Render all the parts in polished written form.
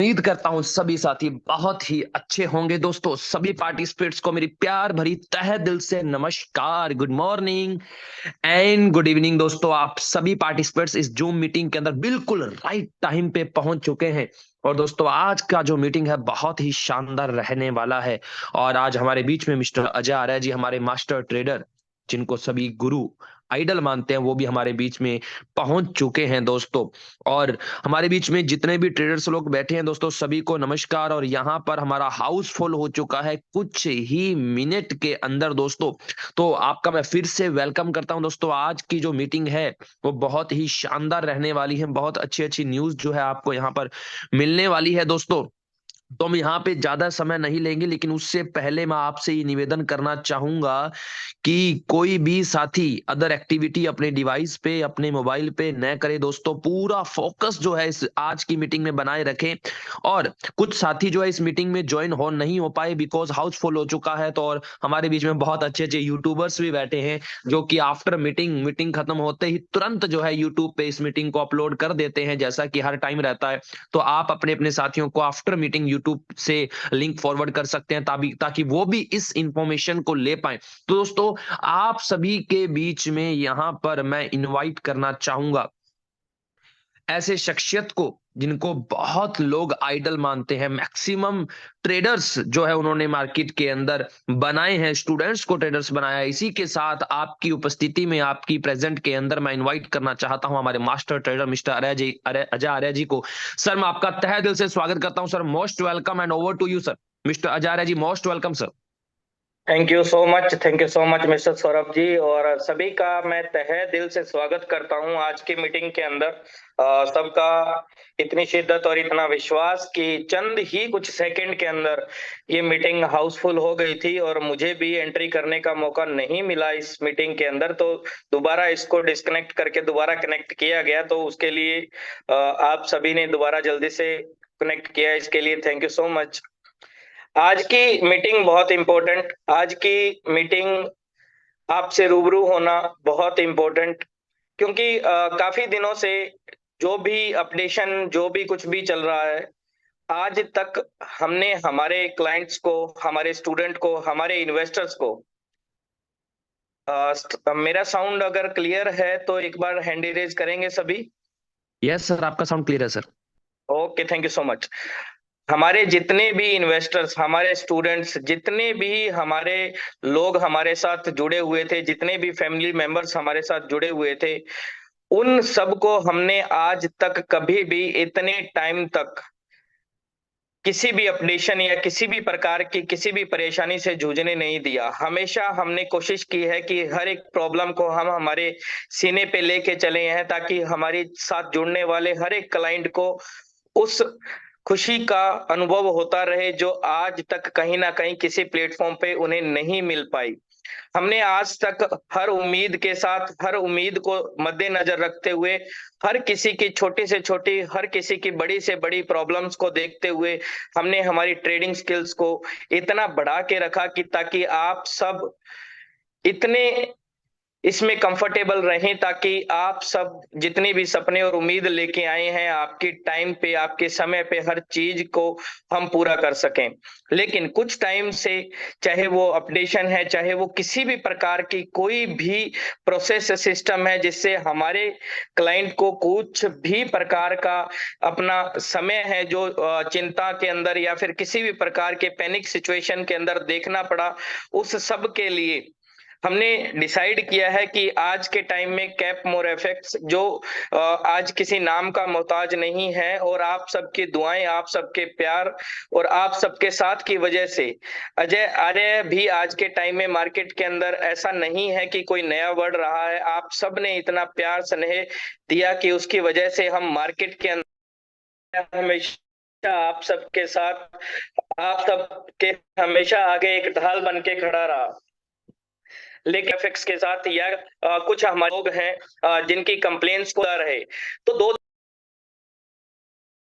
उम्मीद करता हूँ सभी साथी बहुत ही अच्छे होंगे दोस्तों। सभी पार्टिसिपेट्स को मेरी प्यार भरी तहे दिल से नमस्कार, good morning and good evening. दोस्तों, आप सभी पार्टिसिपेट्स इस जूम मीटिंग के अंदर बिल्कुल राइट टाइम पे पहुंच चुके हैं। और दोस्तों, आज का जो मीटिंग है बहुत ही शानदार रहने वाला है। और आज हमारे बीच में मिस्टर अजय आर्य जी, हमारे मास्टर ट्रेडर, जिनको सभी गुरु आइडल मानते हैं, वो भी हमारे बीच में पहुंच चुके हैं दोस्तों। और हमारे बीच में जितने भी ट्रेडर्स लोग बैठे हैं दोस्तों, सभी को नमस्कार। और यहाँ पर हमारा हाउस फुल हो चुका है कुछ ही मिनट के अंदर दोस्तों। तो आपका मैं फिर से वेलकम करता हूं दोस्तों। आज की जो मीटिंग है वो बहुत ही शानदार रहने वाली है। बहुत अच्छी अच्छी न्यूज जो है आपको यहाँ पर मिलने वाली है दोस्तों। तो हम यहाँ पे ज्यादा समय नहीं लेंगे, लेकिन उससे पहले मैं आपसे ये निवेदन करना चाहूंगा कि कोई भी साथी अदर एक्टिविटी अपने डिवाइस पे, अपने मोबाइल पे न करे दोस्तों। पूरा फोकस जो है इस आज की मीटिंग में बनाए रखें। और कुछ साथी जो है इस मीटिंग में ज्वाइन हो नहीं हो पाए बिकॉज हाउस फुल हो चुका है। तो और हमारे बीच में बहुत अच्छे अच्छे यूट्यूबर्स भी बैठे हैं जो कि आफ्टर मीटिंग खत्म होते ही तुरंत जो है यूट्यूब पे इस मीटिंग को अपलोड कर देते हैं, जैसा कि हर टाइम रहता है। तो आप अपने अपने साथियों को आफ्टर मीटिंग यूट्यूब से लिंक फॉरवर्ड कर सकते हैं ताकि वो भी इस इंफॉर्मेशन को ले पाए। तो दोस्तों, आप सभी के बीच में यहां पर मैं इनवाइट करना चाहूंगा ऐसे शख्सियत को जिनको बहुत लोग आइडल मानते हैं। मैक्सिमम ट्रेडर्स जो है उन्होंने मार्केट के अंदर बनाए हैं, स्टूडेंट्स को ट्रेडर्स बनाया है। इसी के साथ आपकी उपस्थिति में, आपकी प्रेजेंट के अंदर मैं इनवाइट करना चाहता हूं हमारे master trader mister Ajay Arya जी को। सर, मैं आपका तहे दिल से स्वागत करता हूं sir. Most welcome and over to you sir. Mister Ajay Arya ji, most welcome sir. Thank you so much mister Saurabh ji. और सभी का मैं तहे दिल से स्वागत करता हूं आज की मीटिंग के अंदर। सबका इतनी शिद्दत और इतना विश्वास कि चंद ही कुछ सेकंड के अंदर ये मीटिंग हाउसफुल हो गई थी और मुझे भी एंट्री करने का मौका नहीं मिला इस मीटिंग के अंदर। तो दोबारा इसको डिस्कनेक्ट करके दोबारा कनेक्ट किया गया, तो उसके लिए आप सभी ने दोबारा जल्दी से कनेक्ट किया, इसके लिए थैंक यू सो मच। आज की मीटिंग बहुत इम्पोर्टेंट, आज की मीटिंग आपसे रूबरू होना बहुत इम्पोर्टेंट, क्योंकि काफी दिनों से जो भी अपडेशन, जो भी कुछ भी चल रहा है, आज तक हमने हमारे क्लाइंट्स को, हमारे स्टूडेंट को, हमारे इन्वेस्टर्स को मेरा साउंड अगर क्लियर है तो एक बार हैंड रेज करेंगे सभी। यस सर, आपका साउंड क्लियर है sir. Okay, thank you so much. हमारे जितने भी इन्वेस्टर्स, हमारे स्टूडेंट्स, जितने भी हमारे लोग हमारे साथ जुड़े हुए थे, जितने भी फैमिली मेंबर्स हमारे साथ जुड़े हुए थे, उन सबको हमने आज तक कभी भी इतने टाइम तक किसी भी अपडेशन या किसी भी प्रकार की किसी भी परेशानी से जूझने नहीं दिया। हमेशा हमने कोशिश की है कि हर एक प्रॉब्लम को हम हमारे सीने पे लेके चले हैं, ताकि हमारे साथ जुड़ने वाले हर एक क्लाइंट को उस खुशी का अनुभव होता रहे जो आज तक कहीं ना कहीं किसी प्लेटफॉर्म पे उन्हें नहीं मिल पाई। हमने आज तक हर उम्मीद के साथ, हर उम्मीद को मद्देनजर रखते हुए, हर किसी की छोटी से छोटी, हर किसी की बड़ी से बड़ी प्रॉब्लम्स को देखते हुए, हमने हमारी ट्रेडिंग स्किल्स को इतना बढ़ा के रखा कि ताकि आप सब इतने इसमें कंफर्टेबल रहें, ताकि आप सब जितने भी सपने और उम्मीद लेके आए हैं, आपके टाइम पे, आपके समय पे हर चीज को हम पूरा कर सकें। लेकिन कुछ टाइम से, चाहे वो अपडेशन है, चाहे वो किसी भी प्रकार की कोई भी प्रोसेस सिस्टम है जिससे हमारे क्लाइंट को कुछ भी प्रकार का अपना समय है जो चिंता के अंदर या फिर किसी भी प्रकार के पैनिक सिचुएशन के अंदर देखना पड़ा, उस सब के लिए हमने डिसाइड किया है कि आज के टाइम में कैप मोर एफेक्ट्स जो आज किसी नाम का मोहताज नहीं है, और आप सबकी दुआएं, आप सबके प्यार और आप सबके साथ की वजह से अजय आर्य भी आज के टाइम में मार्केट के अंदर ऐसा नहीं है कि कोई नया वर्ड रहा है। आप सब ने इतना प्यार स्नेह दिया कि उसकी वजह से हम मार्केट के अंदर हमेशा आप सबके साथ, आप सबके हमेशा आगे एक ढाल बन के खड़ा रहा। लेकिन एफेक्ट्स के साथ या कुछ हमारे लोग हैं जिनकी कंप्लेंट्स को आ रहे, तो दो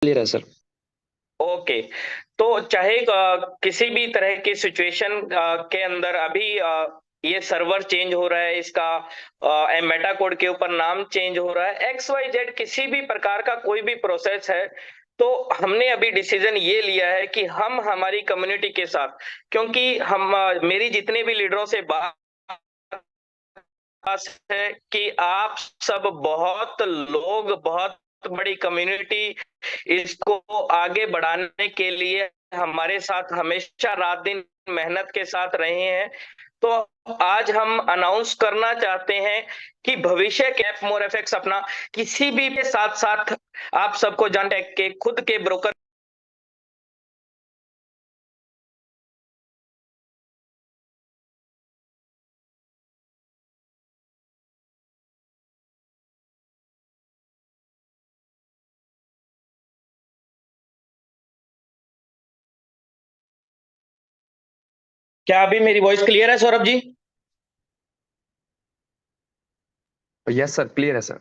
क्लियर है सर। ओके। तो चाहे किसी भी तरह की सिचुएशन के अंदर अभी ये सर्वर चेंज हो रहा है, इसका मेटा कोड के ऊपर नाम चेंज हो रहा है, एक्स वाई जेड किसी भी प्रकार का कोई भी प्रोसेस है, तो हमने अभी डिसीजन ये लिया है कि हम हमारी कम्युनिटी के साथ, क्योंकि हम मेरी जितने भी लीडरों से बात है कि आप सब बहुत लोग, बहुत बड़ी कम्युनिटी, इसको आगे बढ़ाने के लिए हमारे साथ हमेशा रात दिन मेहनत के साथ रहे हैं। तो आज हम अनाउंस करना चाहते हैं कि भविष्य कैप मोर एफएक्स अपना किसी भी के साथ साथ आप सबको जान टेक के खुद के ब्रोकर क्या अभी मेरी वॉइस क्लियर है Saurabh ji? Yes sir, clear है सर।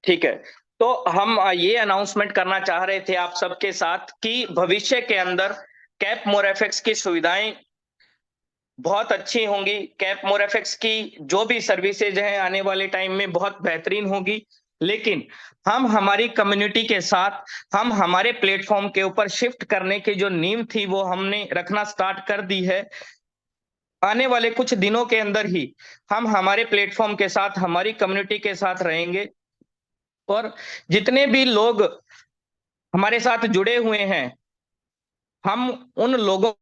ठीक है। तो हम ये अनाउंसमेंट करना चाह रहे थे आप सबके साथ कि भविष्य के अंदर कैप मोर एफएक्स की सुविधाएं बहुत अच्छी होंगी। कैप मोर एफएक्स की जो भी सर्विसेज हैं आने वाले टाइम में बहुत बेहतरीन होगी। लेकिन हम हमारी कम्युनिटी के साथ, हम हमारे प्लेटफॉर्म के ऊपर शिफ्ट करने की जो नींव थी वो हमने रखना स्टार्ट कर दी है। आने वाले कुछ दिनों के अंदर ही हम हमारे प्लेटफॉर्म के साथ, हमारी कम्युनिटी के साथ रहेंगे और जितने भी लोग हमारे साथ जुड़े हुए हैं, हम उन लोगों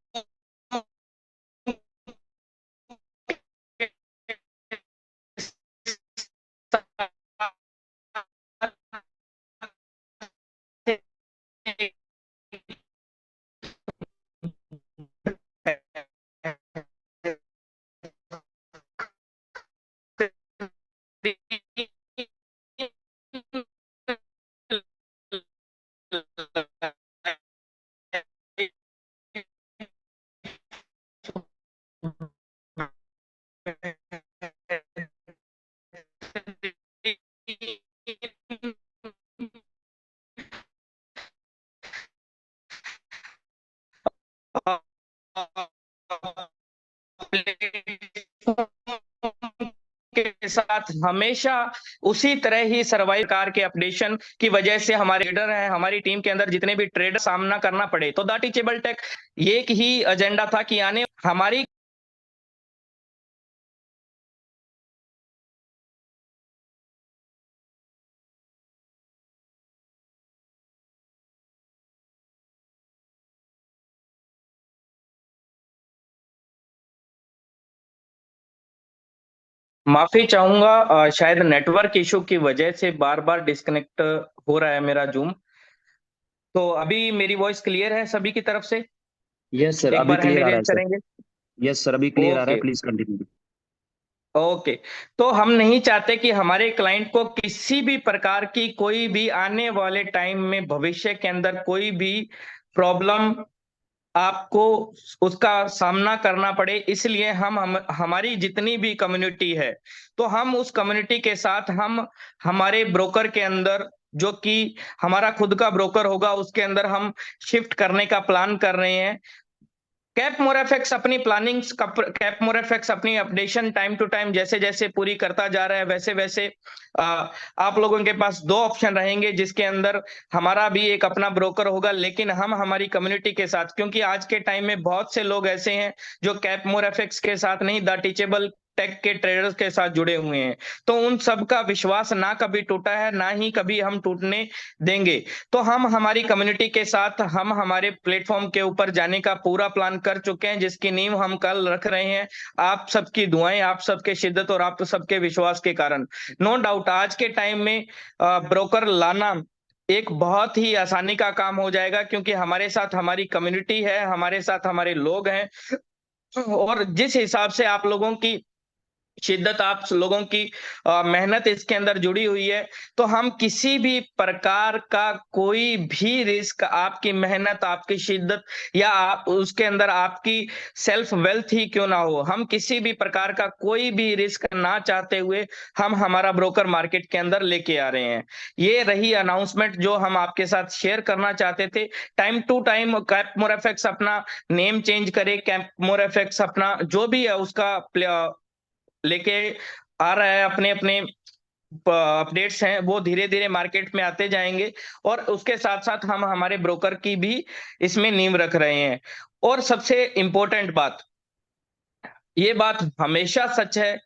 के साथ हमेशा उसी तरह ही सर्वाइव कार के अपडेशन की वजह से हमारे लीडर हैं, हमारी टीम के अंदर जितने भी ट्रेडर सामना करना पड़े, तो द टीचेबल टेक ये एक ही एजेंडा था कि आने हमारी माफी चाहूंगा, शायद नेटवर्क इशू की वजह से बार बार डिस्कनेक्ट हो रहा है मेरा जूम। तो अभी मेरी वॉइस क्लियर है सभी की तरफ से? यस सर, एक अभी बार हैंड क्लियर आ रहा रेज है सर। करेंगे। यस सर, अभी क्लियर आ रहा है, ओके, प्लीज कंटिन्यू। ओके। तो हम नहीं चाहते कि हमारे क्लाइंट को किसी भी प्रकार की कोई भी आने वाले टाइम में भविष्य के अंदर कोई भी प्रॉब्लम आपको उसका सामना करना पड़े। इसलिए हम हमारी जितनी भी कम्युनिटी है, तो हम उस कम्युनिटी के साथ हम हमारे ब्रोकर के अंदर, जो कि हमारा खुद का ब्रोकर होगा, उसके अंदर हम शिफ्ट करने का प्लान कर रहे हैं। कैप मोरेफेक्स अपनी प्लानिंग्स, कैप मोरेफेक्स अपनी अपडेशन टाइम टू टाइम जैसे जैसे पूरी करता जा रहा है, वैसे वैसे आप लोगों के पास दो ऑप्शन रहेंगे, जिसके अंदर हमारा भी एक अपना ब्रोकर होगा, लेकिन हम हमारी कम्युनिटी के साथ, क्योंकि आज के टाइम में बहुत से लोग ऐसे हैं जो कैप मोरेफेक्स के साथ नहीं, द टीचेबल टेक के ट्रेडर्स के साथ जुड़े हुए हैं, तो उन सब का विश्वास ना कभी टूटा है, ना ही कभी हम टूटने देंगे। तो हम हमारी कम्युनिटी के साथ, हम हमारे प्लेटफॉर्म के ऊपर जाने का पूरा प्लान कर चुके हैं, जिसकी नींव हम कल रख रहे हैं। आप सबकी दुआएं, आप सबके शिद्दत और आप सबके विश्वास के कारण, नो डाउट आज के टाइम में ब्रोकर लाना एक बहुत ही आसानी का काम हो जाएगा, क्योंकि हमारे साथ हमारी कम्युनिटी है, हमारे साथ हमारे लोग हैं, और जिस हिसाब से आप लोगों की शिद्दत, आप लोगों की मेहनत इसके अंदर जुड़ी हुई है, तो हम किसी भी प्रकार का कोई भी रिस्क, आपकी मेहनत, आपकी शिद्दत, या आप उसके अंदर आपकी सेल्फ वेल्थ ही क्यों ना हो, हम किसी भी प्रकार का कोई भी रिस्क ना चाहते हुए हम हमारा ब्रोकर मार्केट के अंदर लेके आ रहे हैं। ये रही अनाउंसमेंट जो हम आपके साथ शेयर करना चाहते थे। टाइम टू टाइम कैप मोरेफेक्स अपना नेम चेंज करे, कैप मोरेफेक्स अपना जो भी है उसका लेके आ रहा है अपने अपने अपडेट्स हैं वो धीरे धीरे मार्केट में आते जाएंगे, और उसके साथ साथ हम हमारे ब्रोकर की भी इसमें नींव रख रहे हैं। और सबसे इंपॉर्टेंट बात, ये बात हमेशा सच है,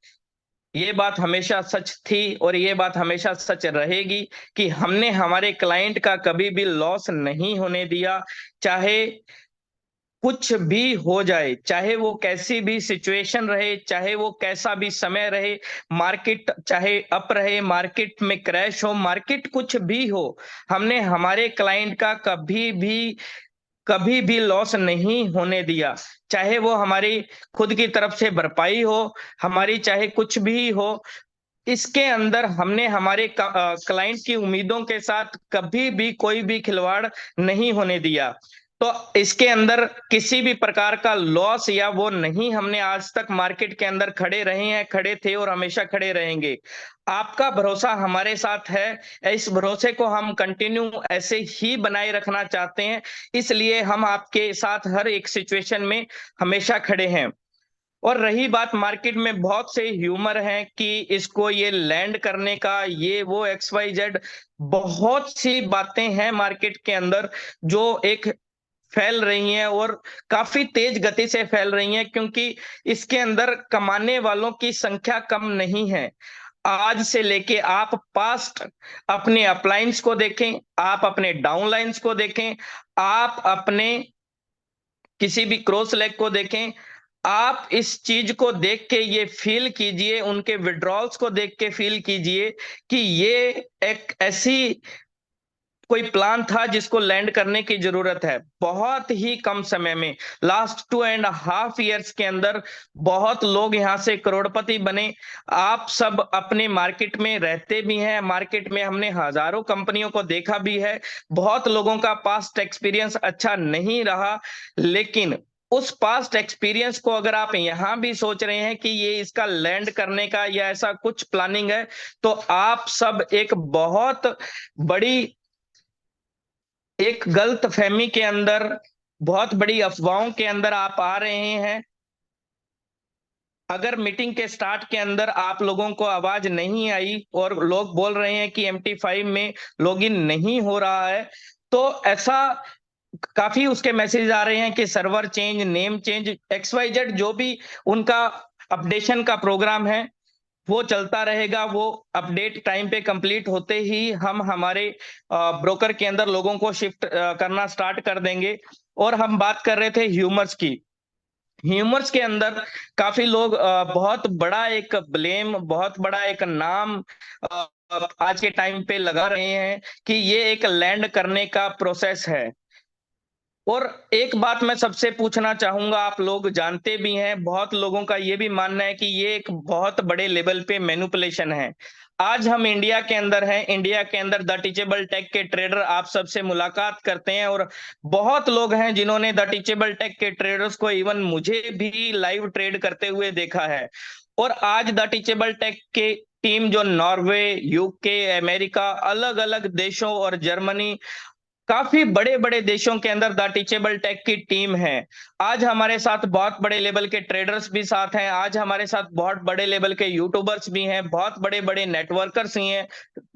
ये बात हमेशा सच थी और ये बात हमेशा सच रहेगी कि हमने हमारे क्लाइंट का कभी भी लॉस नहीं होने दिया। चाहे कुछ भी हो जाए, चाहे वो कैसी भी सिचुएशन रहे, चाहे वो कैसा भी समय रहे, मार्केट चाहे अप रहे, मार्केट में क्रैश हो, मार्केट कुछ भी हो, हमने हमारे क्लाइंट का कभी भी लॉस नहीं होने दिया। चाहे वो हमारी खुद की तरफ से भरपाई हो, हमारी चाहे कुछ भी हो, इसके अंदर हमने हमारे क्लाइंट की उम्मीदों के साथ कभी भी कोई भी खिलवाड़ नहीं होने दिया। तो इसके अंदर किसी भी प्रकार का लॉस या वो नहीं, हमने आज तक मार्केट के अंदर खड़े रहे हैं, खड़े थे और हमेशा खड़े रहेंगे। आपका भरोसा हमारे साथ है, इस भरोसे को हम कंटिन्यू ऐसे ही बनाए रखना चाहते हैं, इसलिए हम आपके साथ हर एक सिचुएशन में हमेशा खड़े हैं। और रही बात, मार्केट में बहुत से ह्यूमर हैं कि इसको ये लैंड करने का, ये वो एक्स वाई जेड, बहुत सी बातें हैं मार्केट के अंदर जो एक फैल रही हैं और काफी तेज गति से फैल रही हैं, क्योंकि इसके अंदर कमाने वालों की संख्या कम नहीं है। आज से लेके आप पास्ट अपने अपलाइंस को देखें, आप अपने डाउनलाइंस को देखें, आप अपने किसी भी क्रॉस लेग को देखें, आप इस चीज को देख के ये फील कीजिए, उनके विड्रॉल्स को देख के फील कीजिए कि ये एक ऐसी कोई प्लान था जिसको लैंड करने की जरूरत है। बहुत ही कम समय में, लास्ट 2.5 ईयर्स के अंदर बहुत लोग यहां से करोड़पति बने। आप सब अपने मार्केट में रहते भी हैं, मार्केट में हमने हजारों कंपनियों को देखा भी है, बहुत लोगों का पास्ट एक्सपीरियंस अच्छा नहीं रहा, लेकिन उस पास्ट एक्सपीरियंस को अगर आप यहां भी सोच रहे हैं कि ये इसका लैंड करने का या ऐसा कुछ प्लानिंग है, तो आप सब एक बहुत बड़ी, एक गलत फहमी के अंदर, बहुत बड़ी अफवाहों के अंदर आप आ रहे हैं। अगर मीटिंग के स्टार्ट के अंदर आप लोगों को आवाज नहीं आई और लोग बोल रहे हैं कि MT5 में लॉगिन नहीं हो रहा है, तो ऐसा काफी उसके मैसेज आ रहे हैं कि server change, name change, XYZ जो भी उनका अपडेशन का प्रोग्राम है वो चलता रहेगा। वो अपडेट टाइम पे कंप्लीट होते ही हम हमारे ब्रोकर के अंदर लोगों को शिफ्ट करना स्टार्ट कर देंगे। और हम बात कर रहे थे ह्यूमर्स की। ह्यूमर्स के अंदर काफी लोग बहुत बड़ा एक ब्लेम, बहुत बड़ा एक नाम अ, आज के टाइम पे लगा रहे हैं कि ये एक लैंड करने का प्रोसेस है। और एक बात मैं सबसे पूछना चाहूंगा, आप लोग जानते भी हैं, बहुत लोगों का ये भी मानना है कि ये एक बहुत बड़े लेवल पे मैनिपुलेशन है। आज हम इंडिया के अंदर हैं, इंडिया के अंदर द टीचेबल टेक के ट्रेडर आप सबसे मुलाकात करते हैं, और बहुत लोग हैं जिन्होंने द टीचेबल टेक के ट्रेडर्स को, इवन मुझे भी लाइव ट्रेड करते हुए देखा है। और आज द टीचेबल टेक के टीम जो नॉर्वे, यूके, अमेरिका, अलग अलग देशों और जर्मनी, काफी बड़े बड़े देशों के अंदर द टीचेबल टेक की टीम है। आज हमारे साथ बहुत बड़े लेवल के ट्रेडर्स भी साथ हैं, आज हमारे साथ बहुत बड़े लेवल के यूट्यूबर्स भी हैं, बहुत बड़े बड़े नेटवर्कर्स ही हैं,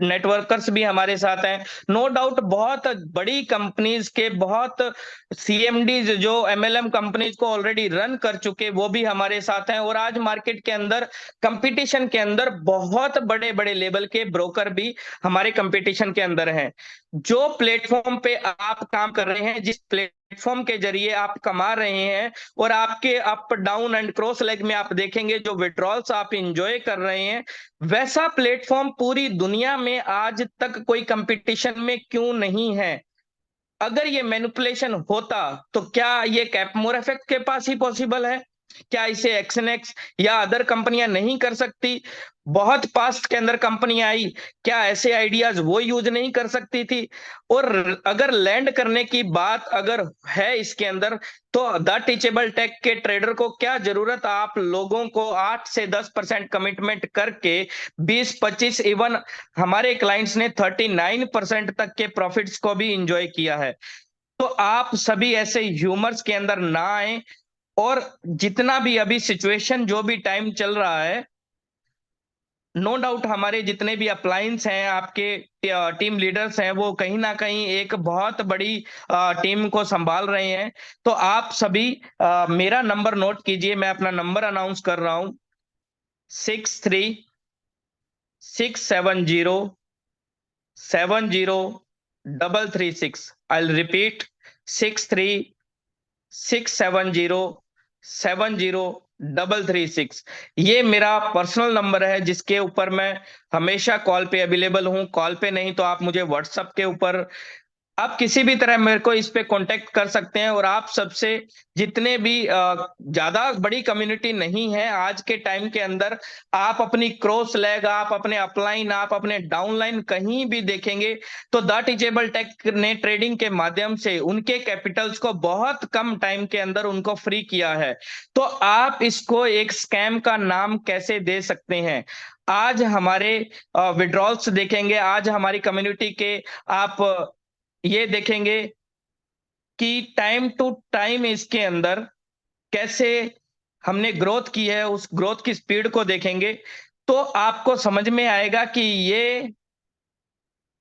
नेटवर्कर्स भी हमारे साथ हैं। नो डाउट बहुत बड़ी कंपनीज के, बहुत CMDs जो MLM कंपनीज को ऑलरेडी रन कर चुके, वो भी हमारे साथ हैं। और आज मार्केट के अंदर कंपटीशन के अंदर बहुत बड़े बड़े लेवल के ब्रोकर भी हमारे कंपटीशन के अंदर हैं। जो प्लेटफॉर्म पे आप काम कर रहे हैं, जिस प्लेटफॉर्म के जरिए आप कमा रहे हैं, और आपके up down and cross leg में आप देखेंगे जो विड्रॉल्स आप इंजॉय कर रहे हैं, वैसा प्लेटफॉर्म पूरी दुनिया में आज तक कोई कंपटीशन में क्यों नहीं है। अगर ये मैनिपुलेशन होता तो क्या ये कैपमोर इफेक्ट के पास ही पॉसिबल है? क्या इसे एक्सनेक्स या अदर कंपनियां नहीं कर सकती? बहुत पास्ट के अंदर कंपनियां आई, क्या ऐसे आइडियाज वो यूज नहीं कर सकती थी? और अगर लैंड करने की बात अगर है इसके अंदर, तो द टीचेबल टेक के ट्रेडर को क्या जरूरत, आप लोगों को 8 से 10% कमिटमेंट करके 20-25, इवन हमारे क्लाइंट्स ने 39% तक के प्रॉफिट्स को भी इंजॉय किया है। तो आप सभी ऐसे ह्यूमर्स के अंदर ना आए, और जितना भी अभी सिचुएशन जो भी टाइम चल रहा है, नो डाउट हमारे जितने भी अप्लायंस हैं, आपके टीम लीडर्स हैं, वो कहीं ना कहीं एक बहुत बड़ी टीम को संभाल रहे हैं। तो आप सभी मेरा नंबर नोट कीजिए, मैं अपना नंबर अनाउंस कर रहा हूं। 63670336। I repeat, 6367070336। ये मेरा पर्सनल नंबर है, जिसके ऊपर मैं हमेशा कॉल पे अवेलेबल हूँ। कॉल पे नहीं तो आप मुझे व्हाट्सएप के ऊपर, आप किसी भी तरह मेरे को इस पे कांटेक्ट कर सकते हैं। और आप सबसे, जितने भी ज्यादा बड़ी कम्युनिटी नहीं है आज के टाइम के अंदर, आप अपनी क्रॉस लेग, आप अपने अपलाइन, आप अपने डाउनलाइन कहीं भी देखेंगे तो द टीचेबल टेक ने ट्रेडिंग के माध्यम से उनके कैपिटल्स को बहुत कम टाइम के अंदर उनको फ्री किया है। तो आप इसको एक स्कैम का नाम कैसे दे सकते हैं? आज हमारे विड्रॉल्स देखेंगे, आज हमारी कम्युनिटी के आप ये देखेंगे कि टाइम टू टाइम इसके अंदर कैसे हमने ग्रोथ की है, उस ग्रोथ की स्पीड को देखेंगे तो आपको समझ में आएगा कि ये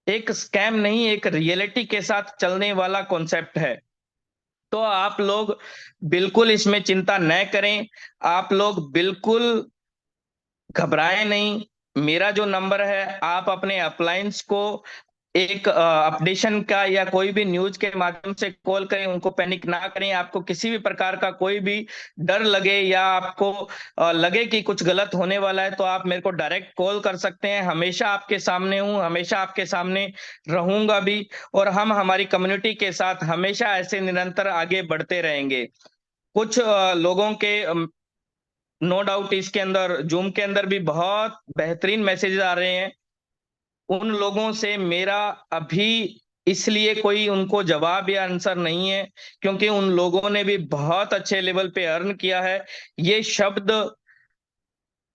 एक स्कैम नहीं, एक रियलिटी के साथ चलने वाला कॉन्सेप्ट है। तो आप लोग बिल्कुल इसमें चिंता न करें, आप लोग बिल्कुल घबराएं नहीं। मेरा जो नंबर है, आप अपने अप्लायंस को एक अपडेशन का या कोई भी न्यूज के माध्यम से कॉल करें, उनको पैनिक ना करें। आपको किसी भी प्रकार का कोई भी डर लगे या आपको लगे कि कुछ गलत होने वाला है, तो आप मेरे को डायरेक्ट कॉल कर सकते हैं। हमेशा आपके सामने हूं, हमेशा आपके सामने रहूंगा भी। और हम हमारी कम्युनिटी के साथ हमेशा ऐसे निरंतर आगे बढ़ते रहेंगे। कुछ लोगों के नो डाउट इसके अंदर जूम के अंदर भी बहुत बेहतरीन मैसेजेस आ रहे हैं। उन लोगों से मेरा अभी इसलिए कोई उनको जवाब या आंसर नहीं है, क्योंकि उन लोगों ने भी बहुत अच्छे लेवल पे अर्न किया है। ये शब्द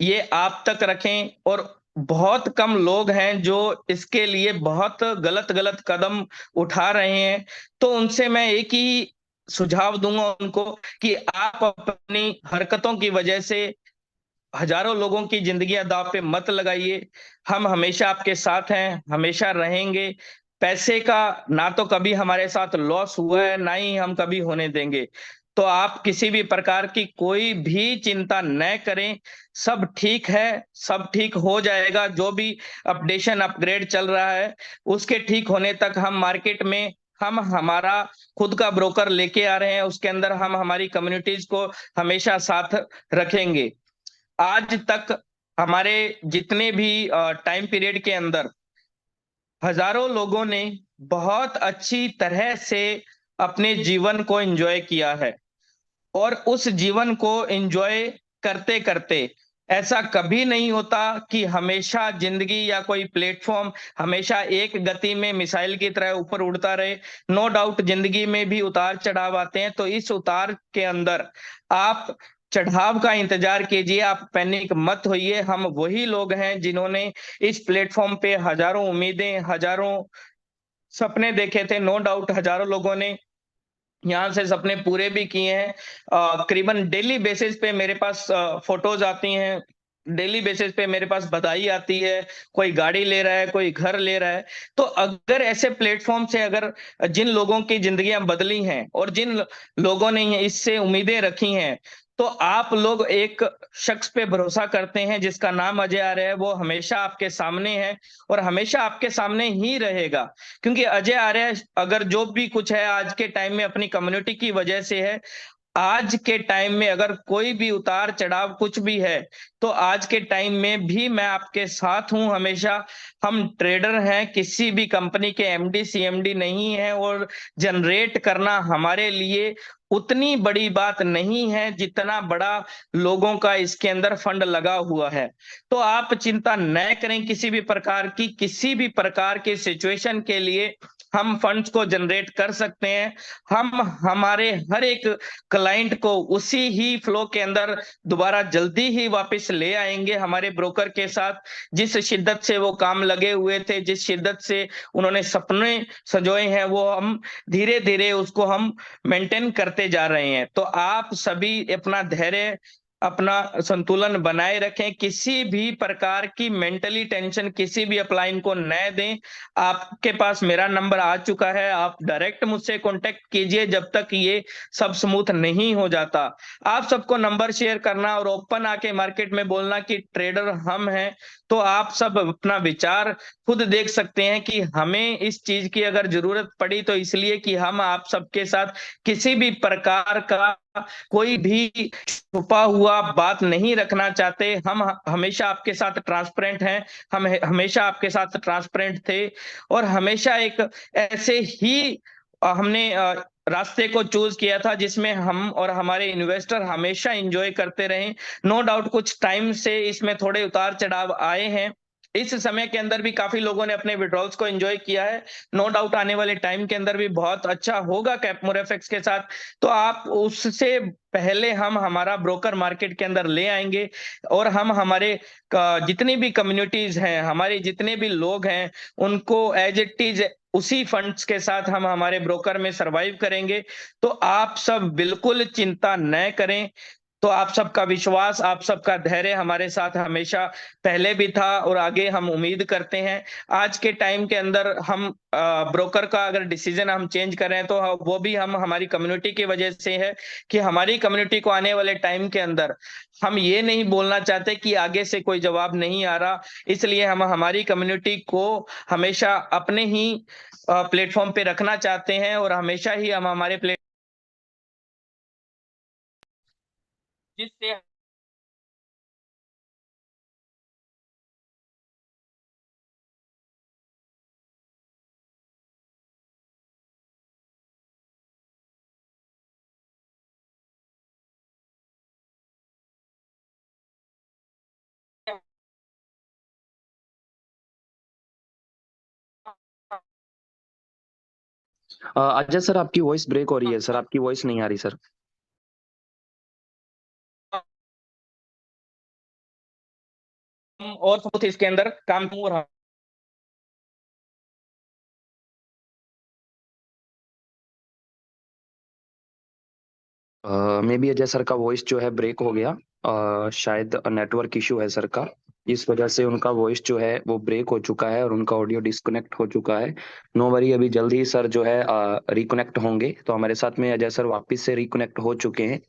ये आप तक रखें। और बहुत कम लोग हैं जो इसके लिए बहुत गलत गलत कदम उठा रहे हैं। तो उनसे मैं एक ही सुझाव दूंगा उनको कि आप अपनी हरकतों की वजह से हजारों लोगों की जिंदगियां दांव पे मत लगाइए। हम हमेशा आपके साथ हैं, हमेशा रहेंगे। पैसे का ना तो कभी हमारे साथ लॉस हुआ है, ना ही हम कभी होने देंगे। तो आप किसी भी प्रकार की कोई भी चिंता न करें। सब ठीक है, सब ठीक हो जाएगा। जो भी अपडेशन अपग्रेड चल रहा है, उसके ठीक होने तक हम मार्केट में, हम हमारा खुद का ब्रोकर लेके आ रहे हैं। उसके अंदर हम हमारी कम्युनिटीज को हमेशा साथ रखेंगे। आज तक हमारे जितने भी टाइम पीरियड के अंदर हजारों लोगों ने बहुत अच्छी तरह से अपने जीवन को एंजॉय किया है। और उस जीवन को एंजॉय करते करते ऐसा कभी नहीं होता कि हमेशा जिंदगी या कोई प्लेटफॉर्म हमेशा एक गति में मिसाइल की तरह ऊपर उड़ता रहे। नो डाउट जिंदगी में भी उतार चढ़ाव आते हैं। तो इस उतार के अंदर आप चढ़ाव का इंतजार कीजिए, आप पैनिक मत होइए। हम वही लोग हैं जिन्होंने इस प्लेटफॉर्म पे हजारों उम्मीदें, हजारों सपने देखे थे। नो डाउट हजारों लोगों ने यहाँ से सपने पूरे भी किए हैं। करीबन डेली बेसिस पे मेरे पास फोटोज आती हैं, डेली बेसिस पे मेरे पास बधाई आती है। कोई गाड़ी ले रहा है, कोई घर ले रहा है। तो अगर ऐसे प्लेटफॉर्म से अगर जिन लोगों की जिंदगियां बदली हैं और जिन लोगों ने इससे उम्मीदें रखी हैं, तो आप लोग एक शख्स पे भरोसा करते हैं जिसका नाम अजय आर्य है। वो हमेशा आपके सामने है और हमेशा आपके सामने ही रहेगा। क्योंकि अजय आर्य अगर जो भी कुछ है आज के टाइम में अपनी कम्युनिटी की वजह से है। आज के टाइम में अगर कोई भी उतार चढ़ाव कुछ भी है, तो आज के टाइम में भी मैं आपके साथ हूं हमेशा। हम ट्रेडर हैं, किसी भी कंपनी के एमडी सीएमडी नहीं है। और जनरेट करना हमारे लिए उतनी बड़ी बात नहीं है जितना बड़ा लोगों का इसके अंदर फंड लगा हुआ है। तो आप चिंता न करें किसी भी प्रकार की, किसी भी प्रकार की सिचुएशन के लिए हम फंड्स को जनरेट कर सकते हैं। हम हमारे हर एक क्लाइंट को उसी ही फ्लो के अंदर दोबारा जल्दी ही वापस ले आएंगे हमारे ब्रोकर के साथ। जिस शिद्दत से वो काम लगे हुए थे, जिस शिद्दत से उन्होंने सपने सजोए हैं, वो हम धीरे धीरे उसको हम मेंटेन करते जा रहे हैं। तो आप सभी अपना धैर्य अपना संतुलन बनाए रखें, किसी भी प्रकार की मेंटली टेंशन किसी भी अपलाइन को न दें। आपके पास मेरा नंबर आ चुका है, आप डायरेक्ट मुझसे कांटेक्ट कीजिए जब तक ये सब स्मूथ नहीं हो जाता। आप सबको नंबर शेयर करना और ओपन आके मार्केट में बोलना कि ट्रेडर हम हैं, तो आप सब अपना विचार खुद देख सकते हैं कि हमें इस चीज की अगर जरूरत पड़ी तो इसलिए कि हम आप सबके साथ किसी भी प्रकार का कोई भी छुपा हुआ बात नहीं रखना चाहते। हम हमेशा आपके साथ ट्रांसपेरेंट हैं, हम हमेशा आपके साथ ट्रांसपेरेंट थे और हमेशा एक ऐसे ही हमने रास्ते को चूज किया था जिसमें हम और हमारे इन्वेस्टर हमेशा एंजॉय करते रहे। नो डाउट कुछ टाइम से इसमें थोड़े उतार चढ़ाव आए हैं। इस समय के अंदर भी काफी लोगों ने अपने विड्रॉल्स को एंजॉय किया है। नो डाउट आने वाले टाइम के अंदर भी बहुत अच्छा होगा कैपमोर एफएक्स के साथ। तो आप उससे पहले हम हमारा ब्रोकर मार्केट के अंदर ले आएंगे और हम हमारे जितनी भी कम्युनिटीज हैं, हमारे जितने भी लोग हैं, उनको एज इट इज उसी फंड्स के साथ हम हमारे ब्रोकर में सरवाइव करेंगे। तो आप सब बिल्कुल चिंता न करें। तो आप सबका विश्वास, आप सबका धैर्य हमारे साथ हमेशा पहले भी था और आगे हम उम्मीद करते हैं। आज के टाइम के अंदर हम ब्रोकर का अगर डिसीजन हम चेंज कर रहे हैं तो वो भी हम हमारी कम्युनिटी की वजह से है कि हमारी कम्युनिटी को आने वाले टाइम के अंदर हम ये नहीं बोलना चाहते कि आगे से कोई जवाब नहीं आ रहा। इसलिए हम हमारी कम्युनिटी को हमेशा अपने ही प्लेटफॉर्म पे रखना चाहते हैं और हमेशा ही हम हमारे प्लेट जिससे अजय सर, आपकी वॉइस ब्रेक हो रही है सर, आपकी वॉइस नहीं आ रही सर। हम और सब इसके अंदर काम हो रहा। मे बी अजय सर का वॉइस जो है ब्रेक हो गया। शायद नेटवर्क इशू है सर का, इस वजह से उनका वॉइस जो है वो ब्रेक हो चुका है और उनका ऑडियो डिस्कनेक्ट हो चुका है। नो वरी, अभी जल्दी ही सर जो है रिकनेक्ट होंगे। तो हमारे साथ में अजय सर वापस से रिकनेक्ट हो चुके हैं।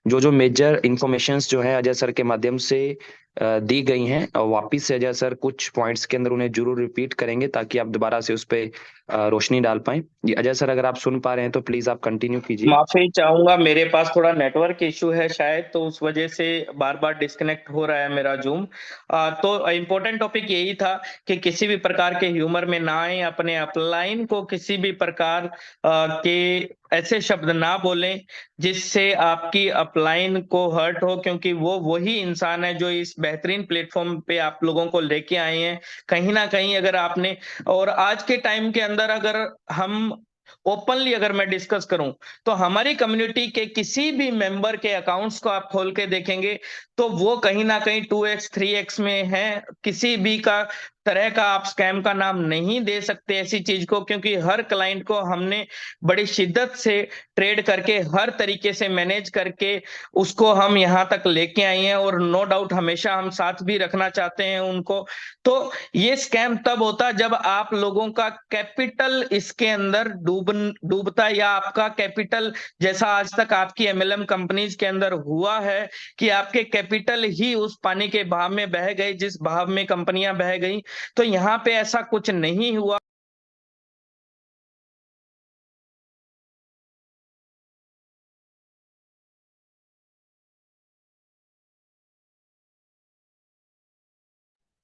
जो जो मेजर इंफॉर्मेशंस जो है अजय सर के माध्यम से दी गई हैं, और वापिस से अजय सर कुछ पॉइंट्स के अंदर उन्हें जरूर रिपीट करेंगे ताकि आप दोबारा से उस पर रोशनी डाल पाएं। जी अजय सर, अगर आप सुन पा रहे हैं तो प्लीज आप कंटिन्यू कीजिए। माफी चाहूंगा, मेरे पास थोड़ा नेटवर्क इशू है शायद, तो उस वजह से बार बार डिस्कनेक्ट हो रहा है मेरा जूम। तो इम्पोर्टेंट टॉपिक यही था कि किसी भी प्रकार के ह्यूमर में ना आए, अपने अपलाइन को किसी भी प्रकार के ऐसे शब्द ना बोलें जिससे आपकी अपलाइन को हर्ट हो, क्योंकि वो वही इंसान है जो इस बेहतरीन प्लेटफॉर्म पे आप लोगों को लेके आए हैं। कहीं ना कहीं अगर आपने, और आज के टाइम के अंदर अगर हम ओपनली अगर मैं डिस्कस करूं तो हमारी कम्युनिटी के किसी भी मेंबर के अकाउंट्स को आप खोल के देखेंगे तो वो कहीं ना कहीं 2x 3x में है। किसी भी का तरह का आप स्कैम का नाम नहीं दे सकते ऐसी चीज को, क्योंकि हर क्लाइंट को हमने बड़ी शिद्दत से ट्रेड करके हर तरीके से मैनेज करके उसको हम यहाँ तक लेके आए हैं और नो डाउट हमेशा हम साथ भी रखना चाहते हैं उनको। तो ये स्कैम तब होता जब आप लोगों का कैपिटल इसके अंदर डूबता, या आपका कैपिटल जैसा आज तक आपकी एमएलएम कंपनीज के अंदर हुआ है कि आपके कैपिटल ही उस पानी के बहाव में बह गए जिस बहाव में कंपनियां बह गई। तो यहाँ पे ऐसा कुछ नहीं हुआ।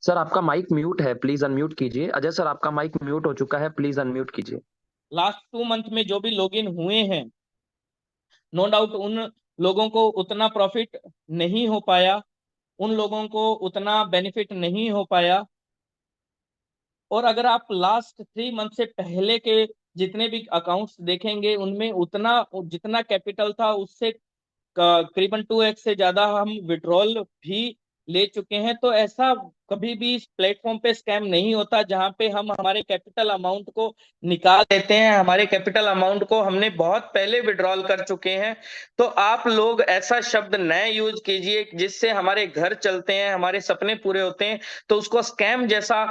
सर आपका माइक म्यूट है, प्लीज अनम्यूट कीजिए। अजय सर, आपका माइक म्यूट हो चुका है, प्लीज अनम्यूट कीजिए। लास्ट 2 मंथ में जो भी लॉगिन हुए हैं, नो डाउट उन लोगों को उतना प्रॉफिट नहीं हो पाया, उन लोगों को उतना बेनिफिट नहीं हो पाया। और अगर आप लास्ट 3 मंथ से पहले के जितने भी अकाउंट्स देखेंगे उनमें उतना जितना कैपिटल था उससे करीबन 2x से ज्यादा हम विड्रॉल भी ले चुके हैं। तो ऐसा कभी भी इस प्लेटफॉर्म पे स्कैम नहीं होता जहां पे हम हमारे कैपिटल अमाउंट को निकाल लेते हैं। हमारे कैपिटल अमाउंट को हमने बहुत पहले विड्रॉल कर चुके हैं। तो आप लोग ऐसा शब्द न यूज कीजिए जिससे हमारे घर चलते हैं, हमारे सपने पूरे होते हैं, तो उसको स्कैम जैसा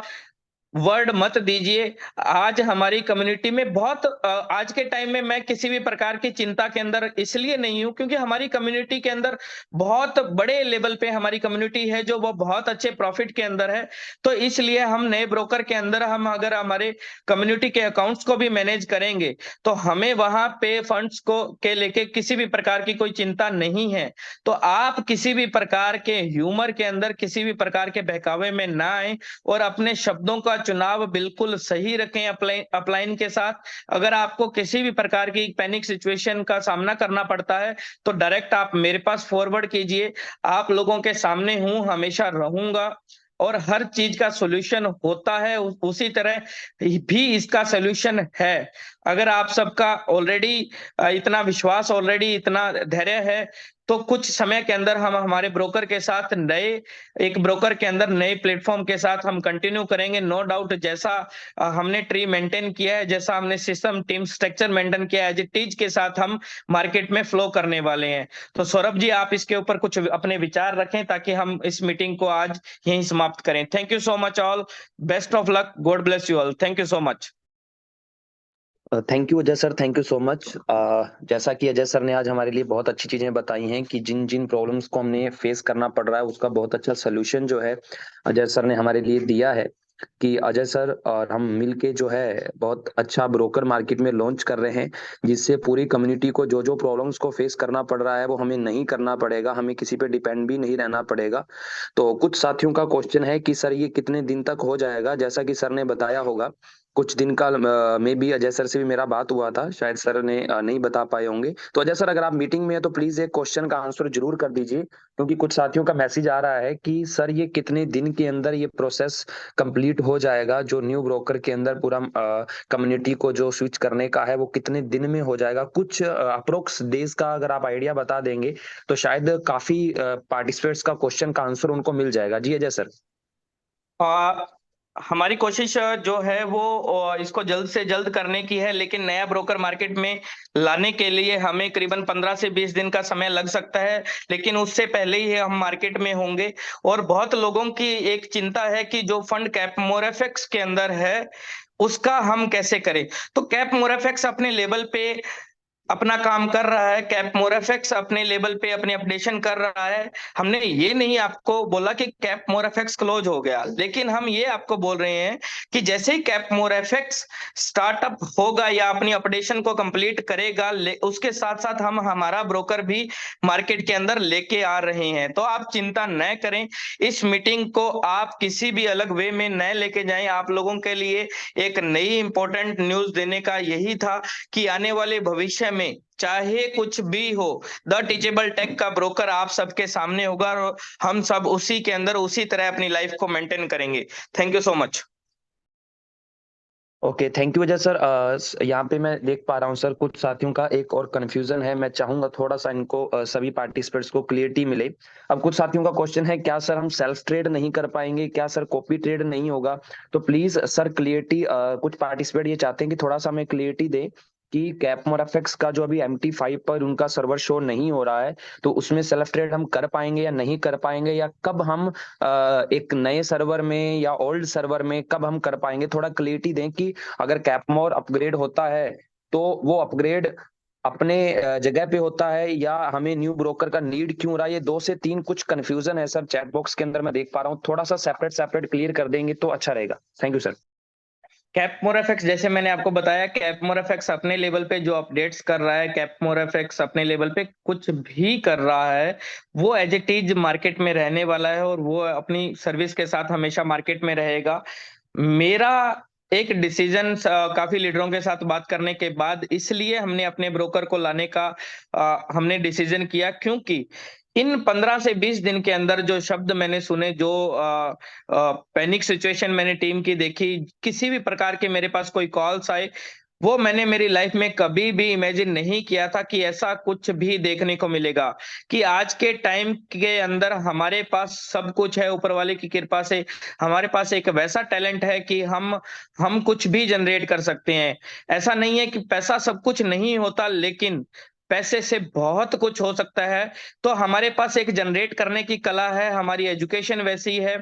वर्ड मत दीजिए। आज हमारी कम्युनिटी में बहुत आज के टाइम में मैं किसी भी प्रकार की चिंता के अंदर इसलिए नहीं हूं क्योंकि हमारी कम्युनिटी के अंदर बहुत बड़े लेवल पे हमारी कम्युनिटी है जो वो बहुत अच्छे प्रॉफिट के अंदर है। तो इसलिए हम नए ब्रोकर के अंदर हम अगर हमारे कम्युनिटी के अकाउंट्स को भी मैनेज करेंगे तो हमें वहां पे फंड्स को के लेके किसी भी प्रकार की कोई चिंता नहीं है। तो आप किसी भी प्रकार के ह्यूमर के अंदर, किसी भी प्रकार के बहकावे में ना आए और अपने शब्दों का चुनाव बिल्कुल सही रखें अपलाइन के साथ। अगर आपको किसी भी प्रकार की पैनिक सिचुएशन का सामना करना पड़ता है तो डायरेक्ट आप मेरे पास फॉरवर्ड कीजिए। आप लोगों के सामने हूं, हमेशा रहूंगा और हर चीज का सॉल्यूशन होता है। उसी तरह भी इसका सॉल्यूशन है। अगर आप सबका ऑलरेडी इतना विश्वास, ऑलरेडी इतना धैर्य है, तो कुछ समय के अंदर हम हमारे ब्रोकर के साथ एक ब्रोकर के अंदर नए प्लेटफॉर्म के साथ हम कंटिन्यू करेंगे। नो डाउट जैसा हमने ट्री मेंटेन किया है, जैसा हमने सिस्टम टीम स्ट्रक्चर मेंटेन किया है, एज इट इज के साथ हम मार्केट में फ्लो करने वाले हैं। तो सौरभ जी, आप इसके ऊपर कुछ अपने विचार रखें ताकि हम इस मीटिंग को आज यहीं समाप्त करें। Thank you so much all, best of luck, God bless you all, thank you so much. Thank you Ajay sir, thank you so much. जैसा कि अजय सर ने आज हमारे लिए बहुत अच्छी चीजें बताई हैं कि जिन जिन प्रॉब्लम्स को हमने फेस करना पड़ रहा है उसका बहुत अच्छा सोल्यूशन जो है अजय सर ने हमारे लिए दिया है। कि अजय सर और हम मिलके जो है बहुत अच्छा ब्रोकर मार्केट में लॉन्च कर रहे हैं, जिससे पूरी कम्युनिटी को जो जो प्रॉब्लम्स को फेस करना पड़ रहा है वो हमें नहीं करना पड़ेगा, हमें किसी पे डिपेंड भी नहीं रहना पड़ेगा। तो कुछ साथियों का क्वेश्चन है कि सर ये कितने दिन तक हो जाएगा, जैसा कि सर ने बताया होगा कुछ दिन का में भी अजय सर से भी मेरा बात हुआ था, शायद सर ने नहीं बता पाए होंगे। तो अजय सर, अगर आप मीटिंग में है तो प्लीज एक क्वेश्चन का आंसर जरूर कर दीजिए, क्योंकि कुछ साथियों का मैसेज आ रहा है कि सर ये कितने दिन के अंदर ये प्रोसेस कंप्लीट हो जाएगा, जो न्यू ब्रोकर के अंदर पूरा कम्युनिटी को जो स्विच करने का है वो कितने दिन में हो जाएगा। कुछ अप्रोक्स डेज का अगर आप आइडिया बता देंगे तो शायद काफी पार्टिसिपेट्स का क्वेश्चन का आंसर उनको मिल जाएगा। जी अजय सर। आ, हमारी कोशिश जो है वो इसको जल्द से जल्द करने की है, लेकिन नया ब्रोकर मार्केट में लाने के लिए हमें करीबन 15 से 20 दिन का समय लग सकता है, लेकिन उससे पहले ही हम मार्केट में होंगे। और बहुत लोगों की एक चिंता है कि जो फंड कैप मोरेफेक्स के अंदर है उसका हम कैसे करें। तो कैप मोरेफेक्स अपने लेवल पे अपना काम कर रहा है, कैप मोरेफेक्स अपने लेवल पे अपनी अपडेशन कर रहा है। हमने ये नहीं आपको बोला कि कैप मोरेफेक्स क्लोज हो गया, लेकिन हम ये आपको बोल रहे हैं कि जैसे ही कैप मोरेफेक्स स्टार्टअप होगा या अपनी अपडेशन को कंप्लीट करेगा, उसके साथ साथ हम हमारा ब्रोकर भी मार्केट के अंदर लेके आ रहे हैं। तो आप चिंता न करें, इस मीटिंग को आप किसी भी अलग वे में न लेके जाएं। आप लोगों के लिए एक नई इंपॉर्टेंट न्यूज देने का यही था कि आने वाले भविष्य में चाहे कुछ भी हो, द टीचेबल टेक का ब्रोकर आप सबके सामने होगा और हम सब उसी के अंदर उसी तरह अपनी लाइफ को मेंटेन करेंगे। Thank you so much. Okay, thank you Ajay sir. यहाँ पे मैं देख पा रहा हूँ सर कुछ साथियों का एक और कंफ्यूजन है, मैं चाहूंगा थोड़ा सा इनको सभी पार्टिसिपेंट्स को क्लियरिटी मिले। अब कुछ साथियों का क्वेश्चन है, क्या सर हम सेल्फ ट्रेड नहीं कर पाएंगे, क्या सर कॉपी ट्रेड नहीं होगा? तो प्लीज सर क्लियरिटी, कुछ पार्टिसिपेंट ये चाहते हैं कि थोड़ा सा हमें क्लियरिटी दे कि कैप मोराफेक्स का जो अभी MT5 पर उनका सर्वर शो नहीं हो रहा है, तो उसमें सेल्फ ट्रेड हम कर पाएंगे या नहीं कर पाएंगे, या कब हम एक नए सर्वर में या ओल्ड सर्वर में कब हम कर पाएंगे? थोड़ा क्लियरिटी दें कि अगर कैपमोर अपग्रेड होता है तो वो अपग्रेड अपने जगह पे होता है या हमें न्यू ब्रोकर का नीड क्यों रहा है। ये 2 से 3 कुछ कंफ्यूजन है सर, चैट बॉक्स के अंदर मैं देख पा रहा हूँ, थोड़ा सा सेपरेट सेपरेट क्लियर कर देंगे तो अच्छा रहेगा। Thank you sir. कैप मोरेफेक्स, जैसे मैंने आपको बताया, कैप मोरेफेक्स अपने लेवल पे जो अपडेट्स कर रहा है, कैप मोरेफेक्स अपने लेवल पे कुछ भी कर रहा है, वो एज इट इज मार्केट में रहने वाला है और वो अपनी सर्विस के साथ हमेशा मार्केट में रहेगा। मेरा एक डिसीजन काफी लीडरों के साथ बात करने के बाद इसलिए हमने अपने ब्रोकर को लाने का हमने डिसीजन किया, क्योंकि इन 15 से 20 दिन के अंदर जो शब्द मैंने सुने, जो पैनिक सिचुएशन मैंने टीम की देखी, किसी भी प्रकार के मेरे पास कोई कॉल्स आए, वो मैंने मेरी लाइफ में कभी भी इमेजिन नहीं किया था कि ऐसा कुछ भी देखने को मिलेगा, कि आज के टाइम के अंदर हमारे पास सब कुछ है ऊपर वाले की कृपा से। हमारे पास एक वैसा टैलेंट है कि हम कुछ भी जनरेट कर सकते हैं। ऐसा नहीं है कि पैसा सब कुछ नहीं होता, लेकिन पैसे से बहुत कुछ हो सकता है। तो हमारे पास एक जनरेट करने की कला है, हमारी एजुकेशन वैसी है।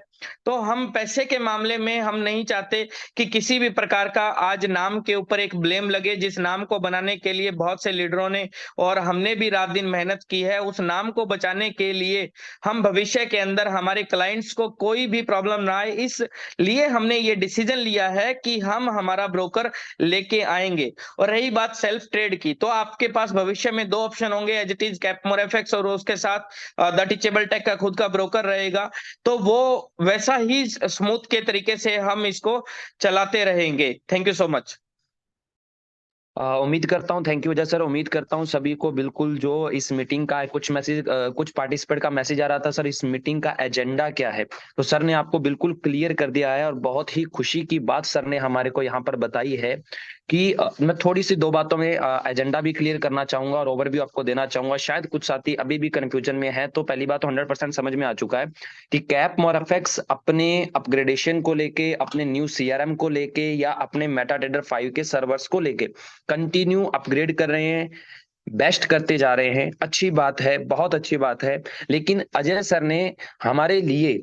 तो हम पैसे के मामले में हम नहीं चाहते कि किसी भी प्रकार का आज नाम के ऊपर एक ब्लेम लगे, जिस नाम को बनाने के लिए बहुत से लीडरों ने और हमने भी रात दिन मेहनत की है। उस नाम को बचाने के लिए हम भविष्य के अंदर हमारे क्लाइंट्स को कोई भी प्रॉब्लम ना आए, इसलिए हमने ये डिसीजन लिया है कि हम हमारा ब्रोकर लेके आएंगे। और रही बात सेल्फ ट्रेड की, तो आपके पास भविष्य में दो ऑप्शन होंगे, एज इट इज कैपमोर एफएक्स और उसके साथ द टीचेबल टेक का खुद का ब्रोकर रहेगा। तो वो वैसा ही स्मूथ के तरीके से हम इसको चलाते रहेंगे। Thank you so much. उम्मीद करता हूँ, थैंक यू अजय सर। उम्मीद करता हूँ सभी को बिल्कुल जो इस मीटिंग का कुछ मैसेज, कुछ पार्टिसिपेंट का मैसेज आ रहा था सर इस मीटिंग का एजेंडा क्या है, तो सर ने आपको बिल्कुल क्लियर कर दिया है। और बहुत ही खुशी की बात सर ने हमारे को यहाँ पर बताई है कि मैं थोड़ी सी दो बातों में एजेंडा भी क्लियर करना चाहूंगा और ओवरव्यू आपको देना चाहूंगा। शायद कुछ साथी अभी भी कंफ्यूजन में है, तो पहली बात तो 100% समझ में आ चुका है कि कैप मोरफेक्स अपने अपग्रेडेशन को लेके, अपने न्यू सीआरएम को लेके या अपने मेटाट्रेडर 5 के सर्वर्स को लेके कंटिन्यू अपग्रेड कर रहे हैं, बेस्ट करते जा रहे हैं। अच्छी बात है, बहुत अच्छी बात है। लेकिन अजय सर ने हमारे लिए,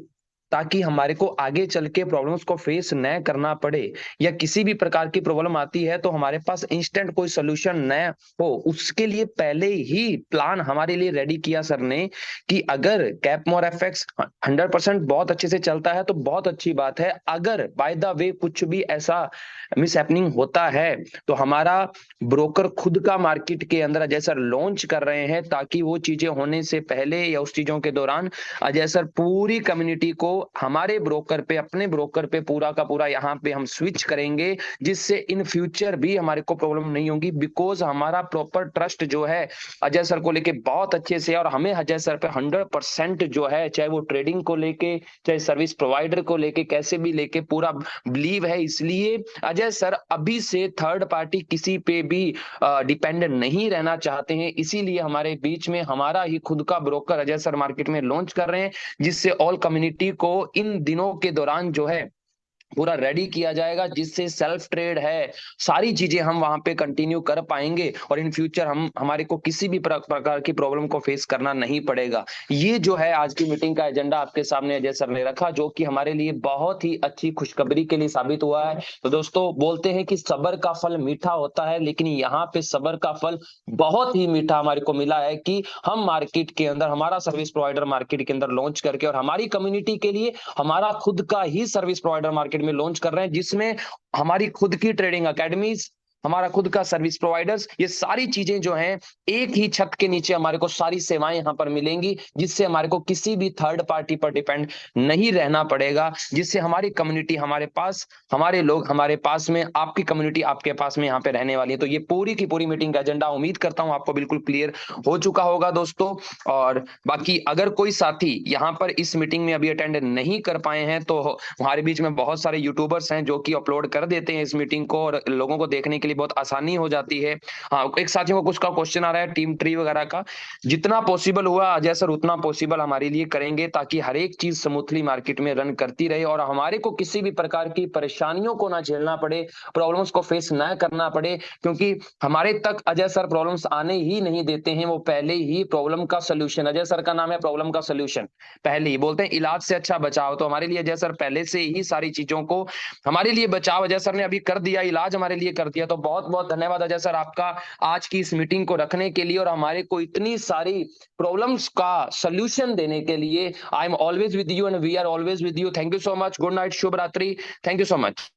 ताकि हमारे को आगे चल के प्रॉब्लम्स को फेस न करना पड़े या किसी भी प्रकार की प्रॉब्लम आती है तो हमारे पास इंस्टेंट कोई सोल्यूशन न हो, उसके लिए पहले ही प्लान हमारे लिए रेडी किया सर ने कि अगर कैपमोर एफएक्स 100% बहुत अच्छे से चलता है तो बहुत अच्छी बात है। अगर बाय द वे कुछ भी ऐसा मिस हैपनिंग होता है तो हमारा ब्रोकर खुद का मार्केट के अंदर अजय सर लॉन्च कर रहे हैं, ताकि वो चीजें होने से पहले या उस चीजों के दौरान अजय सर पूरी कम्युनिटी को हमारे ब्रोकर पे, अपने ब्रोकर पे पूरा का पूरा यहाँ पे हम स्विच करेंगे, जिससे इन फ्यूचर भी हमारे को प्रॉब्लम नहीं होगी। बिकॉज हमारा प्रॉपर ट्रस्ट जो है अजय सर को लेके बहुत अच्छे से, और हमें अजय सर पे 100% जो है, चाहे वो ट्रेडिंग को लेके, चाहे सर्विस प्रोवाइडर को लेके, कैसे भी लेके पूरा बिलीव है। इसलिए अजय सर अभी से थर्ड पार्टी किसी पे भी डिपेंडेंट नहीं रहना चाहते हैं। इसीलिए हमारे बीच में हमारा ही खुद का ब्रोकर अजय सर मार्केट में लॉन्च कर रहे हैं, जिससे ऑल कम्युनिटी को इन दिनों के दौरान जो है पूरा रेडी किया जाएगा, जिससे सेल्फ ट्रेड है, सारी चीजें हम वहां पे कंटिन्यू कर पाएंगे और इन फ्यूचर हम हमारे को किसी भी प्रकार की प्रॉब्लम को फेस करना नहीं पड़ेगा। ये जो है आज की मीटिंग का एजेंडा आपके सामने अजय सर ने रखा, जो कि हमारे लिए बहुत ही अच्छी खुशखबरी के लिए साबित हुआ है। तो दोस्तों, बोलते हैं कि सब्र का फल मीठा होता है, लेकिन यहाँ पे सब्र का फल बहुत ही मीठा हमारे को मिला है कि हम मार्केट के अंदर, हमारा सर्विस प्रोवाइडर मार्केट के अंदर लॉन्च करके और हमारी कम्युनिटी के लिए हमारा खुद का ही सर्विस प्रोवाइडर मार्केट में लॉन्च कर रहे हैं, जिसमें हमारी खुद की ट्रेडिंग अकेडमीज, हमारा खुद का सर्विस प्रोवाइडर्स, ये सारी चीजें जो हैं एक ही छत के नीचे हमारे को सारी सेवाएं यहां पर मिलेंगी, जिससे हमारे को किसी भी थर्ड पार्टी पर डिपेंड नहीं रहना पड़ेगा, जिससे हमारी कम्युनिटी हमारे पास, हमारे लोग हमारे पास में, आपकी कम्युनिटी आपके पास में यहाँ पे रहने वाली है। तो ये पूरी की पूरी मीटिंग का एजेंडा उम्मीद करता हूं आपको बिल्कुल क्लियर हो चुका होगा दोस्तों। और बाकी अगर कोई साथी यहाँ पर इस मीटिंग में अभी अटेंड नहीं कर पाए हैं, तो हमारे बीच में बहुत सारे यूट्यूबर्स हैं जो कि अपलोड कर देते हैं इस मीटिंग को, और लोगों को देखने के लिए बहुत आसानी हो जाती है। हाँ, एक साथियों को कुछ का क्वेश्चन आ रहा है टीम ट्री वगैरह का, जितना पॉसिबल हुआ अजय सर उतना पॉसिबल हमारे लिए करेंगे, ताकि हर एक चीज स्मूथली मार्केट में रन करती रहे और हमारे को किसी भी प्रकार की परेशानियों को ना झेलना पड़े, प्रॉब्लम्स को फेस ना करना पड़े। क्योंकि हमारे तक अजय सर प्रॉब्लम्स आने ही नहीं देते हैं, वो पहले ही प्रॉब्लम का सोल्यूशन, अजय सर का नाम है प्रॉब्लम का सोल्यूशन, पहले ही बोलते हैं इलाज से अच्छा बचाव। तो हमारे लिए अजय सर पहले से ही सारी चीजों को, हमारे लिए बचाव अजय सर ने अभी कर दिया, इलाज हमारे लिए कर दिया। तो बहुत बहुत धन्यवाद अजय सर आपका आज की इस मीटिंग को रखने के लिए और हमारे को इतनी सारी प्रॉब्लम्स का सोल्यूशन देने के लिए। I am always with you and we are always with you. Thank you so much. Good night, शुभ रात्रि। Thank you so much.